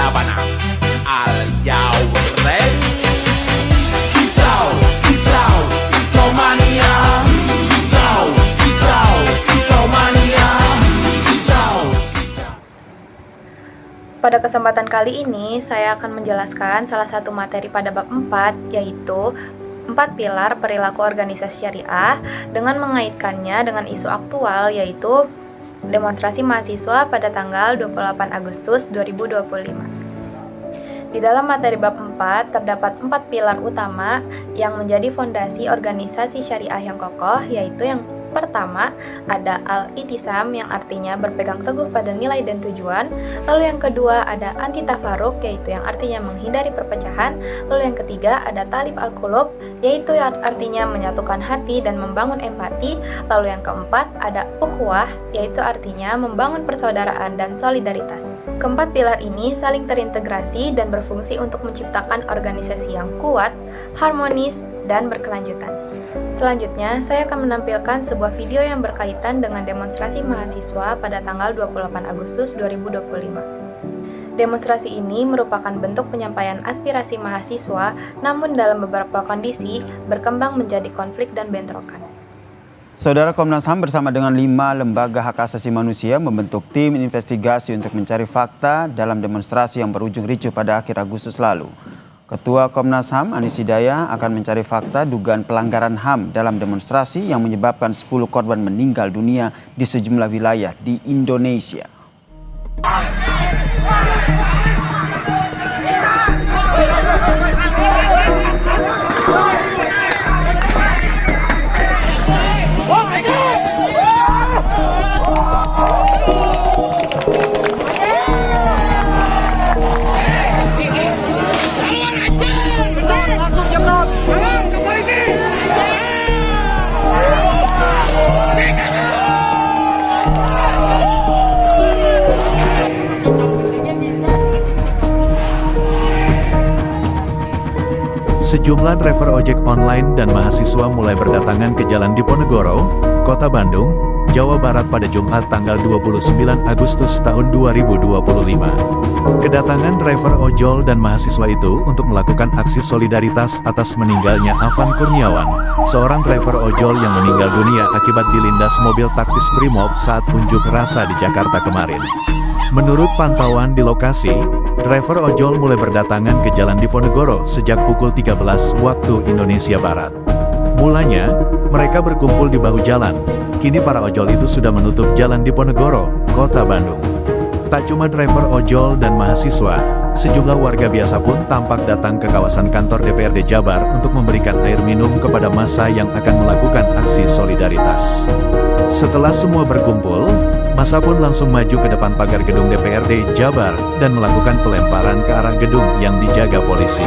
Labana. Are you ready? Kicau, kicau, kicau mania. Kicau, kicau, kicau mania. Kicau, kicau. Pada kesempatan kali ini, saya akan menjelaskan salah satu materi pada bab 4, yaitu 4 pilar perilaku organisasi syariah dengan mengaitkannya dengan isu aktual, yaitu demonstrasi mahasiswa pada tanggal 28 Agustus 2025. Di dalam materi bab 4, terdapat 4 pilar utama yang menjadi fondasi organisasi syariah yang kokoh, yaitu yang pertama ada al-itisam yang artinya berpegang teguh pada nilai dan tujuan. Lalu yang kedua ada anti-tafarruq yaitu yang artinya menghindari perpecahan. Lalu yang ketiga ada talif al-qulub yaitu yang artinya menyatukan hati dan membangun empati. Lalu yang keempat ada ukhuwah yaitu artinya membangun persaudaraan dan solidaritas. Keempat pilar ini saling terintegrasi dan berfungsi untuk menciptakan organisasi yang kuat, harmonis, dan berkelanjutan. Selanjutnya, saya akan menampilkan sebuah video yang berkaitan dengan demonstrasi mahasiswa pada tanggal 28 Agustus 2025. Demonstrasi ini merupakan bentuk penyampaian aspirasi mahasiswa, namun dalam beberapa kondisi berkembang menjadi konflik dan bentrokan. Saudara, Komnas HAM bersama dengan 5 lembaga hak asasi manusia membentuk tim investigasi untuk mencari fakta dalam demonstrasi yang berujung ricuh pada akhir Agustus lalu. Ketua Komnas HAM, Anis Hidayah, akan mencari fakta dugaan pelanggaran HAM dalam demonstrasi yang menyebabkan 10 korban meninggal dunia di sejumlah wilayah di Indonesia. Sejumlah driver ojek online dan mahasiswa mulai berdatangan ke Jalan Diponegoro, Kota Bandung, Jawa Barat pada Jumat tanggal 29 Agustus tahun 2025. Kedatangan driver ojol dan mahasiswa itu untuk melakukan aksi solidaritas atas meninggalnya Afan Kurniawan, seorang driver ojol yang meninggal dunia akibat dilindas mobil taktis Brimob saat unjuk rasa di Jakarta kemarin. Menurut pantauan di lokasi, driver ojol mulai berdatangan ke Jalan Diponegoro sejak pukul 13 waktu Indonesia Barat. Mulanya, mereka berkumpul di bahu jalan. Kini para ojol itu sudah menutup Jalan Diponegoro, Kota Bandung. Tak cuma driver ojol dan mahasiswa, sejumlah warga biasa pun tampak datang ke kawasan kantor DPRD Jabar untuk memberikan air minum kepada massa yang akan melakukan aksi solidaritas. Setelah semua berkumpul, massa pun langsung maju ke depan pagar gedung DPRD Jabar dan melakukan pelemparan ke arah gedung yang dijaga polisi.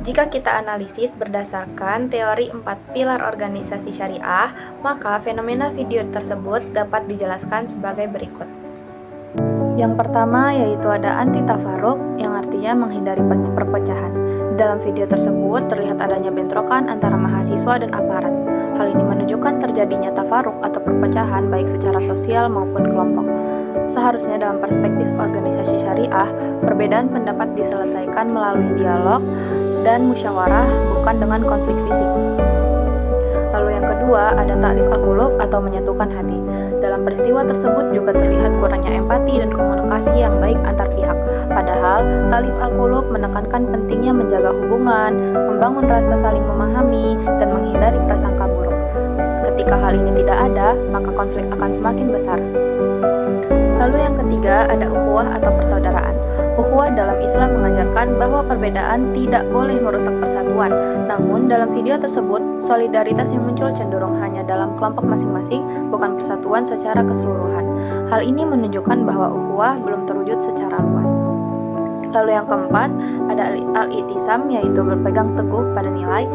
Jika kita analisis berdasarkan teori 4 pilar organisasi syariah, maka fenomena video tersebut dapat dijelaskan sebagai berikut. Yang pertama yaitu ada anti-tafarruq yang artinya menghindari perpecahan. Dalam video tersebut terlihat adanya bentrokan antara mahasiswa dan aparat. Hal ini menunjukkan terjadinya tafarruq atau perpecahan baik secara sosial maupun kelompok. Seharusnya dalam perspektif organisasi syariah, perbedaan pendapat diselesaikan melalui dialog dan musyawarah, bukan dengan konflik fisik. Lalu yang kedua ada ta'lif al-qulub atau menyatukan hati. Dalam peristiwa tersebut juga terlihat kurangnya empati dan komunikasi yang baik antar pihak. Padahal ta'lif al-qulub menekankan pentingnya menjaga hubungan, membangun rasa saling memahami, dan menghindari prasangka buruk. Ketika hal ini tidak ada, maka konflik akan semakin besar. Lalu yang ketiga ada ukhuwah atau persaudaraan. Ukhuwah dalam Islam mengajarkan bahwa perbedaan tidak boleh merusak persatuan. Namun dalam video tersebut, solidaritas yang muncul cenderung hanya dalam kelompok masing-masing, bukan persatuan secara keseluruhan. Hal ini menunjukkan bahwa ukhuwah belum terwujud secara luas. Lalu yang keempat ada al-i'tisam yaitu berpegang teguh pada nilai.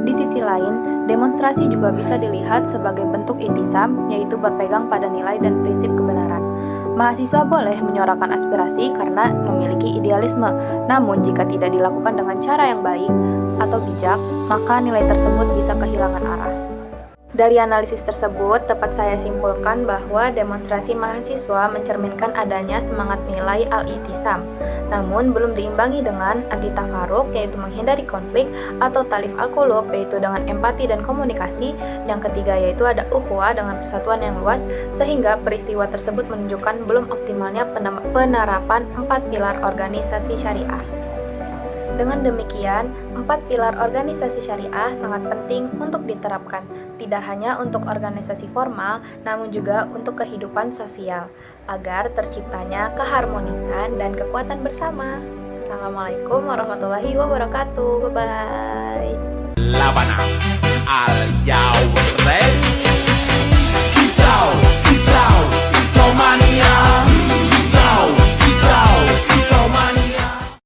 Di sisi lain, demonstrasi juga bisa dilihat sebagai bentuk i'tisam yaitu berpegang pada nilai dan prinsip kebenaran. Mahasiswa boleh menyuarakan aspirasi karena memiliki idealisme, namun jika tidak dilakukan dengan cara yang baik atau bijak, maka nilai tersebut bisa kehilangan arah. Dari analisis tersebut, dapat saya simpulkan bahwa demonstrasi mahasiswa mencerminkan adanya semangat nilai al-i'tisam, namun belum diimbangi dengan anti-tafarruq, yaitu menghindari konflik, atau talif al-qulub, yaitu dengan empati dan komunikasi. Yang ketiga yaitu ada ukhuwah dengan persatuan yang luas, sehingga peristiwa tersebut menunjukkan belum optimalnya penerapan 4 pilar organisasi syariah. Dengan demikian, 4 pilar organisasi syariah sangat penting untuk diterapkan, tidak hanya untuk organisasi formal, namun juga untuk kehidupan sosial, agar terciptanya keharmonisan dan kekuatan bersama. Assalamualaikum warahmatullahi wabarakatuh. Bye-bye. Labana Al Yawm Ready.